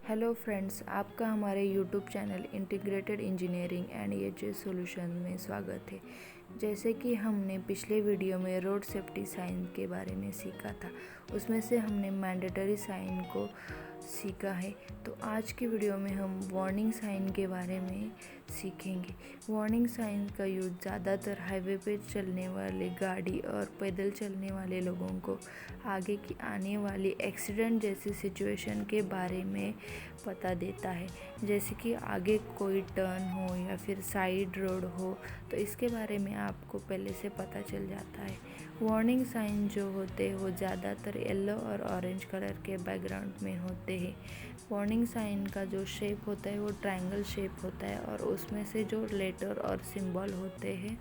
Hello friends, आपका हमारे YouTube channel integrated engineering and EHS solution में स्वागत है। जैसे कि हमने पिछले वीडियो में रोड सेफ्टी साइन के बारे में सीखा था, उसमें से हमने मैंडेटरी साइन को सीखा है। तो आज की वीडियो में हम वार्निंग साइन के बारे में सीखेंगे। वार्निंग साइन का यूज़ ज़्यादातर हाईवे पे चलने वाले गाड़ी और पैदल चलने वाले लोगों को आगे की आने वाली एक्सीडेंट जैसी सिचुएशन के बारे में पता देता है। जैसे कि आगे कोई टर्न हो या फिर साइड रोड हो, तो इसके बारे में आपको पहले से पता चल जाता है। वार्निंग साइन जो होते हैं वो ज़्यादातर येलो और ऑरेंज कलर के बैकग्राउंड में होते हैं। वार्निंग साइन का जो शेप होता है वो ट्रायंगल शेप होता है और उसमें से जो लेटर और सिंबल होते हैं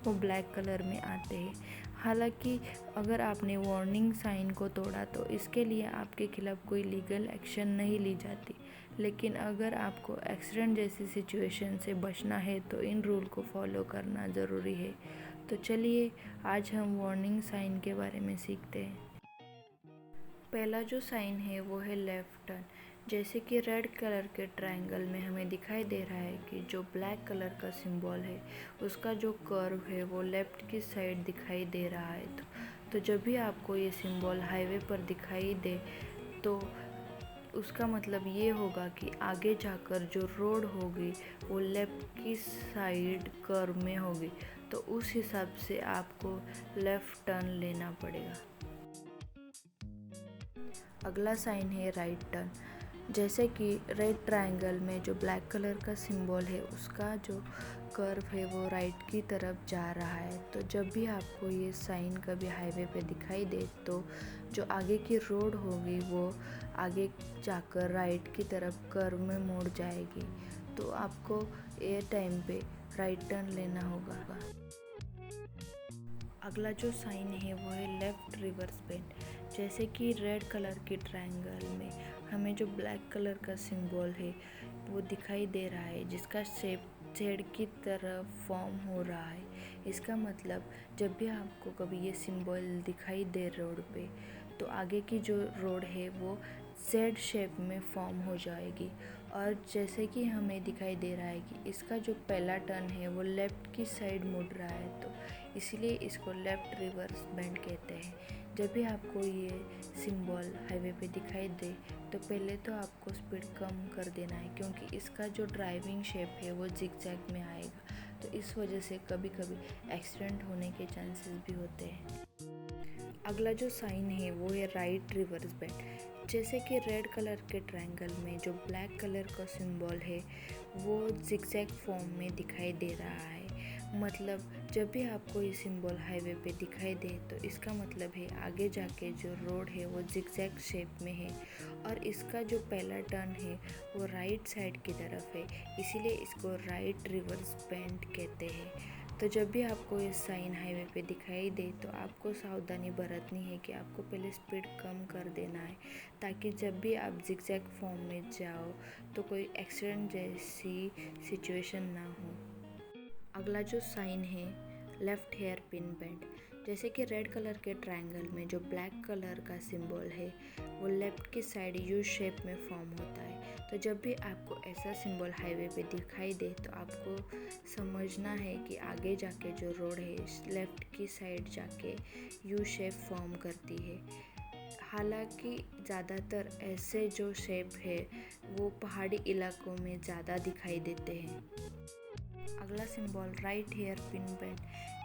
वो ब्लैक कलर में आते हैं। हालांकि अगर आपने वार्निंग साइन को तोड़ा तो इसके लिए आपके खिलाफ कोई लीगल एक्शन नहीं ली जाती, लेकिन अगर आपको एक्सीडेंट जैसी सिचुएशन से बचना है तो इन रूल को फॉलो करना ज़रूरी है। तो चलिए आज हम वार्निंग साइन के बारे में सीखते हैं। पहला जो साइन है वो है लेफ़्ट टर्न। जैसे कि रेड कलर के ट्रायंगल में हमें दिखाई दे रहा है कि जो ब्लैक कलर का सिंबल है उसका जो कर्व है वो लेफ़्ट की साइड दिखाई दे रहा है। तो जब भी आपको ये सिंबल हाईवे पर दिखाई दे तो उसका मतलब ये होगा कि आगे जाकर जो रोड होगी वो लेफ़्ट की साइड कर्व में होगी, तो उस हिसाब से आपको लेफ़्ट टर्न लेना पड़ेगा। अगला साइन है राइट टर्न। जैसे कि रेड ट्रायंगल में जो ब्लैक कलर का सिंबल है उसका जो कर्व है वो राइट की तरफ जा रहा है। तो जब भी आपको ये साइन कभी हाईवे पे दिखाई दे तो जो आगे की रोड होगी वो आगे जाकर राइट की तरफ कर्व में मुड़ जाएगी, तो आपको ये टाइम पे राइट टर्न लेना होगा। अगला जो साइन है वो है लेफ़्ट रिवर्स बेंड। जैसे कि रेड कलर के ट्रायंगल में हमें जो ब्लैक कलर का सिंबल है वो दिखाई दे रहा है, जिसका शेप जेड की तरफ फॉर्म हो रहा है। इसका मतलब जब भी आपको कभी ये सिंबल दिखाई दे रोड पे तो आगे की जो रोड है वो जेड शेप में फॉर्म हो जाएगी। और जैसे कि हमें दिखाई दे रहा है कि इसका जो पहला टर्न है वो लेफ़्ट की साइड मुड़ रहा है, तो इसलिए इसको लेफ़्ट रिवर्स बेंड कहते हैं। जब भी आपको ये सिंबल हाईवे पे दिखाई दे तो पहले तो आपको स्पीड कम कर देना है, क्योंकि इसका जो ड्राइविंग शेप है वो जिगजैग में आएगा, तो इस वजह से कभी कभी एक्सीडेंट होने के चांसेस भी होते हैं। अगला जो साइन है वो है राइट रिवर्स बेंड। जैसे कि रेड कलर के ट्रायंगल में जो ब्लैक कलर का सिंबल है वो जिगजैग फॉर्म में दिखाई दे रहा है। मतलब जब भी आपको ये सिंबल हाईवे पे दिखाई दे तो इसका मतलब है आगे जाके जो रोड है वो जिगजैग शेप में है और इसका जो पहला टर्न है वो राइट साइड की तरफ है, इसीलिए इसको राइट रिवर्स बेंड कहते हैं। तो जब भी आपको ये साइन हाईवे पे दिखाई दे तो आपको सावधानी बरतनी है कि आपको पहले स्पीड कम कर देना है, ताकि जब भी आप जिगजैग फॉर्म में जाओ तो कोई एक्सीडेंट जैसी सिचुएशन ना हो। अगला जो साइन है लेफ़्ट हेयर पिन बेंड। जैसे कि रेड कलर के ट्रायंगल में जो ब्लैक कलर का सिंबल है वो लेफ़्ट की साइड यू शेप में फॉर्म होता है। तो जब भी आपको ऐसा सिंबल हाईवे पे दिखाई दे तो आपको समझना है कि आगे जाके जो रोड है लेफ़्ट की साइड जाके यू शेप फॉर्म करती है। हालांकि ज़्यादातर ऐसे जो शेप है वो पहाड़ी इलाकों में ज़्यादा दिखाई देते हैं। अगला symbol right here pin bend.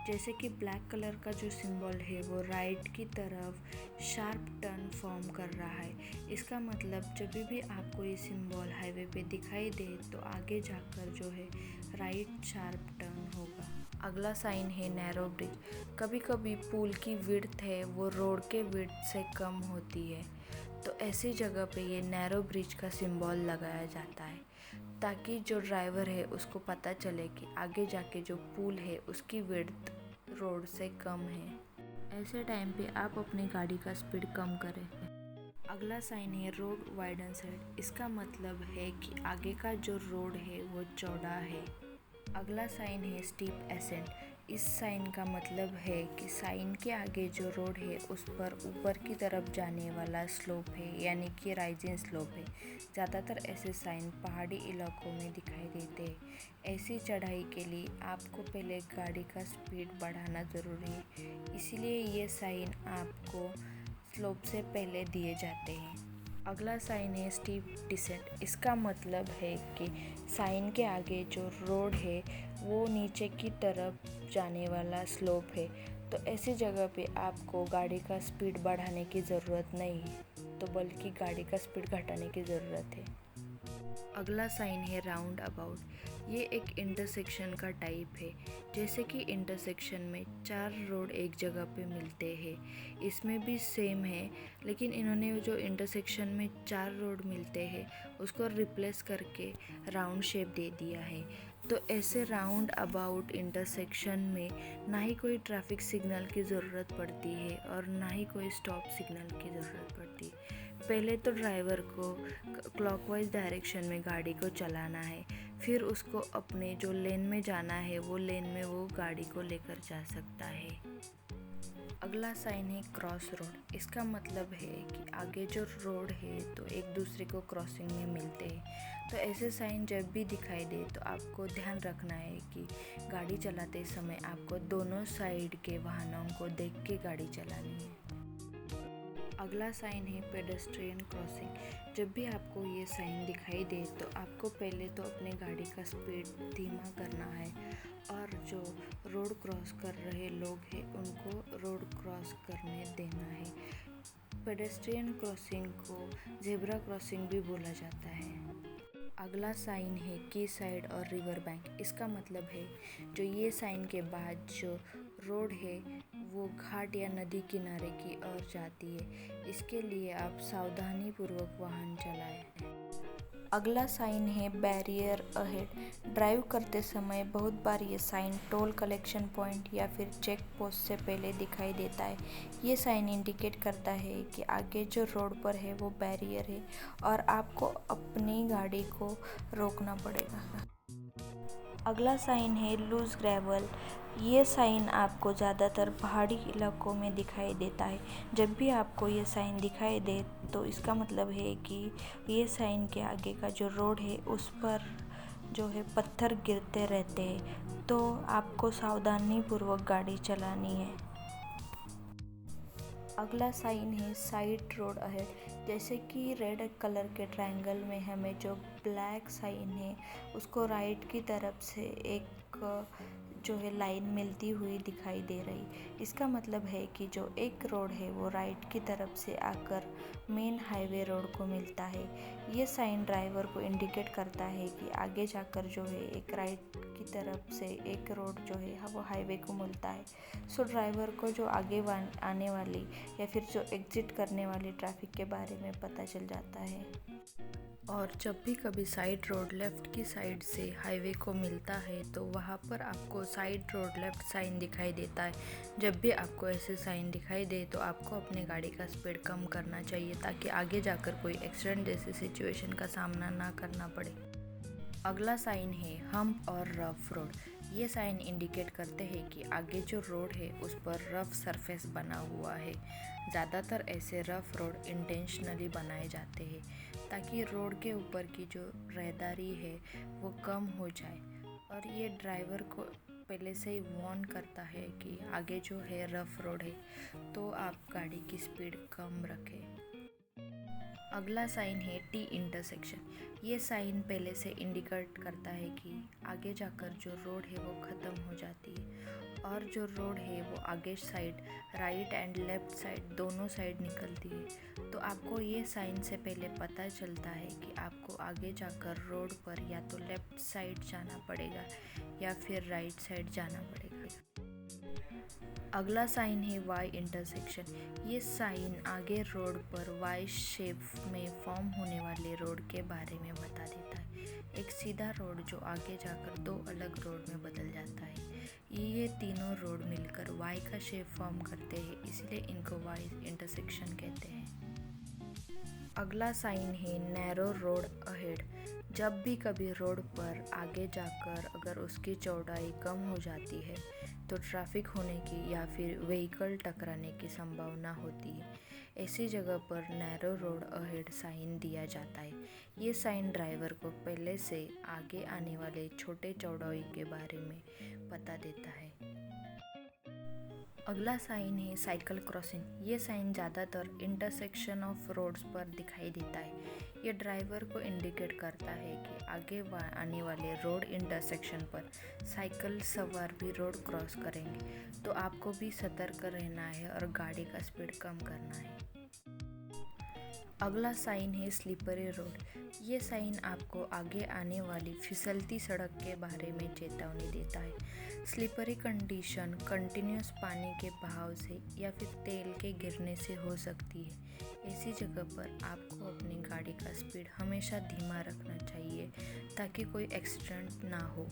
जैसे कि ब्लैक कलर का जो सिंबल है वो राइट की तरफ शार्प टर्न फॉर्म कर रहा है। इसका मतलब जब भी आपको ये सिंबल हाईवे पे दिखाई दे तो आगे जाकर जो है राइट शार्प टर्न होगा। अगला साइन है नैरो ब्रिज। कभी कभी पुल की विड्थ है वो रोड के विड्थ से कम होती है, तो ऐसी जगह पे ये नैरो ब्रिज का सिंबल लगाया जाता है, ताकि जो ड्राइवर है उसको पता चले कि आगे जाके जो पुल है उसकी विड्थ रोड से कम है। ऐसे टाइम पे आप अपनी गाड़ी का स्पीड कम करें। अगला साइन है रोड वाइडन साइड। इसका मतलब है कि आगे का जो रोड है वो चौड़ा है। अगला साइन है स्टीप एसेंट। इस साइन का मतलब है कि साइन के आगे जो रोड है उस पर ऊपर की तरफ जाने वाला स्लोप है, यानी कि राइजिंग स्लोप है। ज़्यादातर ऐसे साइन पहाड़ी इलाकों में दिखाई देते हैं। ऐसी चढ़ाई के लिए आपको पहले गाड़ी का स्पीड बढ़ाना ज़रूरी है, इसीलिए ये साइन आपको स्लोप से पहले दिए जाते हैं। अगला साइन है स्टीप डिसेंट। इसका मतलब है कि साइन के आगे जो रोड है वो नीचे की तरफ जाने वाला स्लोप है, तो ऐसी जगह पे आपको गाड़ी का स्पीड बढ़ाने की ज़रूरत नहीं है, तो बल्कि गाड़ी का स्पीड घटाने की ज़रूरत है। अगला साइन है राउंड अबाउट। ये एक इंटरसेक्शन का टाइप है। जैसे कि इंटरसेक्शन में 4 रोड एक जगह पे मिलते हैं, इसमें भी सेम है, लेकिन इन्होंने जो इंटरसेक्शन में 4 रोड मिलते हैं उसको रिप्लेस करके राउंड शेप दे दिया है। तो ऐसे राउंड अबाउट इंटरसेक्शन में ना ही कोई ट्रैफिक सिग्नल की ज़रूरत पड़ती है और ना ही कोई स्टॉप सिग्नल की ज़रूरत पड़ती है। पहले तो ड्राइवर को क्लॉकवाइज डायरेक्शन में गाड़ी को चलाना है, फिर उसको अपने जो लेन में जाना है वो लेन में वो गाड़ी को लेकर जा सकता है। अगला साइन है क्रॉस रोड। इसका मतलब है कि आगे जो रोड है तो एक दूसरे को क्रॉसिंग में मिलते हैं। तो ऐसे साइन जब भी दिखाई दे तो आपको ध्यान रखना है कि गाड़ी चलाते समय आपको दोनों साइड के वाहनों को देख के गाड़ी चलानी है। अगला साइन है पेडेस्ट्रियन क्रॉसिंग। जब भी आपको ये साइन दिखाई दे तो आपको पहले तो अपने गाड़ी का स्पीड धीमा करना है और जो रोड क्रॉस कर रहे लोग हैं उनको रोड क्रॉस करने देना है। पेडेस्ट्रियन क्रॉसिंग को ज़ेब्रा क्रॉसिंग भी बोला जाता है। अगला साइन है की साइड और रिवर बैंक। इसका मतलब है जो ये साइन के बाद जो रोड है वो घाट या नदी किनारे की ओर जाती है, इसके लिए आप सावधानी पूर्वक वाहन चलाएं। अगला साइन है बैरियर अहेड। ड्राइव करते समय बहुत बार ये साइन टोल कलेक्शन पॉइंट या फिर चेक पोस्ट से पहले दिखाई देता है। ये साइन इंडिकेट करता है कि आगे जो रोड पर है वो बैरियर है और आपको अपनी गाड़ी को रोकना पड़ेगा। अगला साइन है लूज ग्रेवल। ये साइन आपको ज़्यादातर पहाड़ी इलाकों में दिखाई देता है। जब भी आपको ये साइन दिखाई दे तो इसका मतलब है कि ये साइन के आगे का जो रोड है उस पर जो है पत्थर गिरते रहते हैं, तो आपको सावधानीपूर्वक गाड़ी चलानी है। अगला साइन है साइड रोड अहेड। जैसे कि रेड कलर के ट्रायंगल में हमें जो ब्लैक साइन है उसको राइट की तरफ से एक जो है लाइन मिलती हुई दिखाई दे रही। इसका मतलब है कि जो एक रोड है वो राइट की तरफ से आकर मेन हाईवे रोड को मिलता है। ये साइन ड्राइवर को इंडिकेट करता है कि आगे जाकर जो है एक राइट की तरफ से एक रोड जो है वो हाईवे को मिलता है। सो ड्राइवर को जो आगे आने वाली या फिर जो एग्जिट करने वाली ट्रैफिक के बारे में पता चल जाता है। और जब भी कभी साइड रोड लेफ़्ट की साइड से हाईवे को मिलता है तो वहाँ पर आपको साइड रोड लेफ़्ट साइन दिखाई देता है। जब भी आपको ऐसे साइन दिखाई दे तो आपको अपने गाड़ी का स्पीड कम करना चाहिए ताकि आगे जाकर कोई एक्सीडेंट जैसी सिचुएशन का सामना ना करना पड़े। अगला साइन है हम्प और रफ रोड। ये साइन इंडिकेट करते हैं कि आगे जो रोड है उस पर रफ सरफेस बना हुआ है। ज़्यादातर ऐसे रफ रोड इंटेंशनली बनाए जाते हैं ताकि रोड के ऊपर की जो रहदारी है वो कम हो जाए, और ये ड्राइवर को पहले से ही वार्न करता है कि आगे जो है रफ रोड है, तो आप गाड़ी की स्पीड कम रखें। अगला साइन है टी इंटरसेक्शन। ये साइन पहले से इंडिकेट करता है कि आगे जाकर जो रोड है वो ख़त्म हो जाती है और जो रोड है वो आगे side right and left side दोनों साइड निकलती है। तो आपको ये साइन से पहले पता चलता है कि आपको आगे जाकर रोड पर या तो लेफ़्ट साइड जाना पड़ेगा या फिर राइट साइड जाना पड़ेगा। अगला साइन है वाई इंटरसेक्शन। ये साइन आगे रोड पर वाई शेप में फॉर्म होने वाले रोड के बारे में बता देता है। एक सीधा रोड जो आगे जाकर 2 अलग रोड में बदल जाता है। ये तीनों रोड मिलकर वाई का शेप फॉर्म करते हैं, इसलिए इनको वाई इंटरसेक्शन कहते हैं। अगला साइन है नैरो रोड अहेड। जब भी कभी रोड पर आगे जाकर अगर उसकी चौड़ाई कम हो जाती है तो ट्रैफिक होने की या फिर व्हीकल टकराने की संभावना होती है। ऐसी जगह पर नैरो रोड अहेड साइन दिया जाता है। ये साइन ड्राइवर को पहले से आगे आने वाले छोटे चौड़ाई के बारे में पता देता है। अगला साइन है साइकिल क्रॉसिंग। ये साइन ज़्यादातर इंटरसेक्शन ऑफ रोड्स पर दिखाई देता है। ये ड्राइवर को इंडिकेट करता है कि आगे आने वाले रोड इंटरसेक्शन पर साइकिल सवार भी रोड क्रॉस करेंगे, तो आपको भी सतर्क रहना है और गाड़ी का स्पीड कम करना है। अगला साइन है स्लिपरी रोड। ये साइन आपको आगे आने वाली फिसलती सड़क के बारे में चेतावनी देता है। स्लिपरी कंडीशन कंटिन्यूस पानी के बहाव से या फिर तेल के गिरने से हो सकती है। ऐसी जगह पर आपको अपनी गाड़ी का स्पीड हमेशा धीमा रखना चाहिए ताकि कोई एक्सीडेंट ना हो।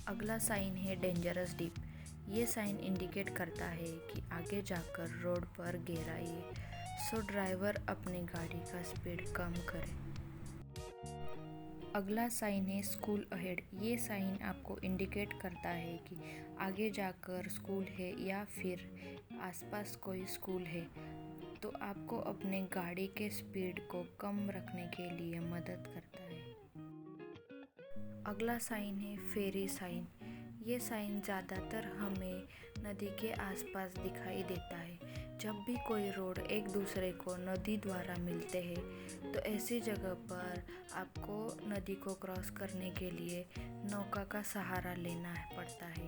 अगला साइन है डेंजरस डिप। ये साइन इंडिकेट करता है कि आगे जाकर रोड पर गहराई है, सो ड्राइवर अपनी गाड़ी का स्पीड कम करे। अगला साइन है स्कूल अहेड। ये साइन आपको इंडिकेट करता है कि आगे जाकर स्कूल है या फिर आसपास कोई स्कूल है, तो आपको अपने गाड़ी के स्पीड को कम रखने के लिए मदद करता है। अगला साइन है फेरी साइन। ये साइन ज़्यादातर हमें नदी के आसपास दिखाई देता है। जब भी कोई रोड एक दूसरे को नदी द्वारा मिलते हैं, तो ऐसी जगह पर आपको नदी को क्रॉस करने के लिए नौका का सहारा लेना पड़ता है।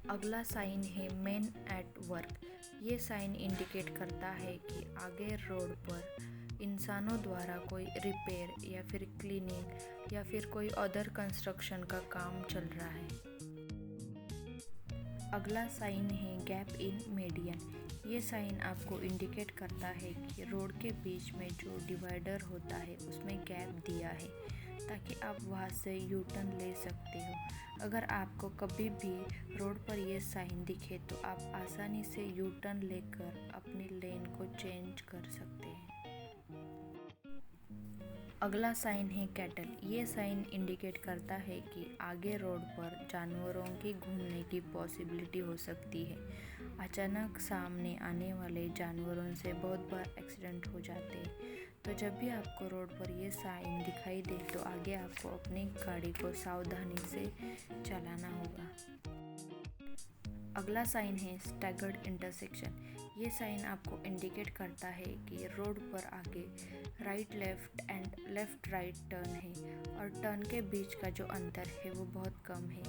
अगला साइन है मैन एट वर्क। ये साइन इंडिकेट करता है कि आगे रोड पर इंसानों द्वारा कोई रिपेयर या फिर क्लीनिंग या फिर कोई अदर कंस्ट्रक्शन का काम चल रहा है। अगला साइन है गैप इन मीडियन। ये साइन आपको इंडिकेट करता है कि रोड के बीच में जो डिवाइडर होता है उसमें गैप दिया है ताकि आप वहाँ से यू टर्न ले सकते हो। अगर आपको कभी भी रोड पर ये साइन दिखे तो आप आसानी से यू टर्न लेकर अपनी लेन को चेंज कर सकते हैं। अगला साइन है कैटल। ये साइन इंडिकेट करता है कि आगे रोड पर जानवरों के घूमने की पॉसिबिलिटी हो सकती है। अचानक सामने आने वाले जानवरों से बहुत बार एक्सीडेंट हो जाते हैं, तो जब भी आपको रोड पर ये साइन दिखाई दे तो आगे आपको अपनी गाड़ी को सावधानी से चलाना होगा। अगला साइन है स्टैगर्ड इंटरसेक्शन। ये साइन आपको इंडिकेट करता है कि रोड पर आगे right left and left right turn है और टर्न के बीच का जो अंतर है वो बहुत कम है।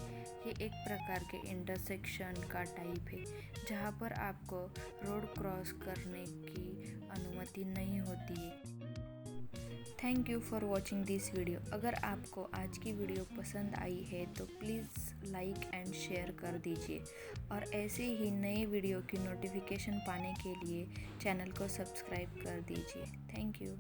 ये एक प्रकार के इंटरसेक्शन का टाइप है जहाँ पर आपको रोड क्रॉस करने की अनुमति नहीं होती है। Thank you for watching this video. अगर आपको आज की वीडियो पसंद आई है तो प्लीज़ लाइक एंड शेयर कर दीजिए और ऐसे ही नए वीडियो की नोटिफिकेशन पाने के लिए चैनल को सब्सक्राइब कर दीजिए। Thank you.